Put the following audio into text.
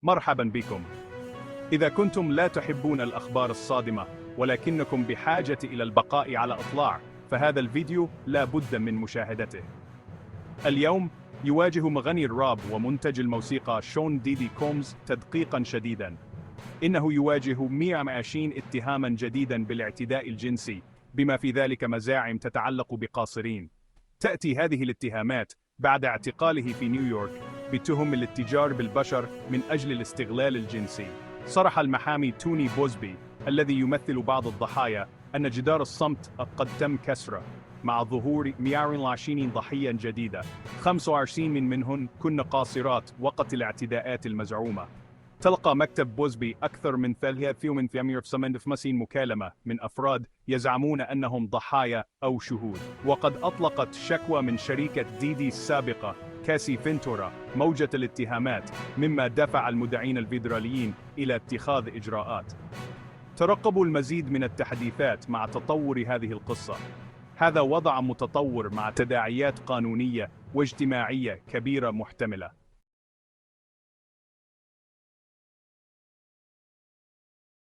مرحبا بكم. إذا كنتم لا تحبون الأخبار الصادمة ولكنكم بحاجة إلى البقاء على إطلاع، فهذا الفيديو لا بد من مشاهدته. اليوم يواجه مغني الراب ومنتج الموسيقى شون ديدي كومز تدقيقا شديدا. إنه يواجه 120 اتهاما جديدا بالاعتداء الجنسي، بما في ذلك مزاعم تتعلق بقاصرين. تأتي هذه الاتهامات بعد اعتقاله في نيويورك بتهم الاتجار بالبشر من أجل الاستغلال الجنسي. صرح المحامي توني بوزبي الذي يمثل بعض الضحايا أن جدار الصمت قد تم كسره مع ظهور 120 ضحية جديدة، 25 منهن كن قاصرات وقت الاعتداءات المزعومة. تلقى مكتب بوزبي أكثر من 358 مكالمة من أفراد يزعمون أنهم ضحايا أو شهود، وقد أطلقت شكوى من شريكة ديدي السابقة كاسي فينتورا موجة الاتهامات، مما دفع المدعين الفيدراليين إلى اتخاذ إجراءات. ترقبوا المزيد من التحديثات مع تطور هذه القصة. هذا وضع متطور مع تداعيات قانونية واجتماعية كبيرة محتملة.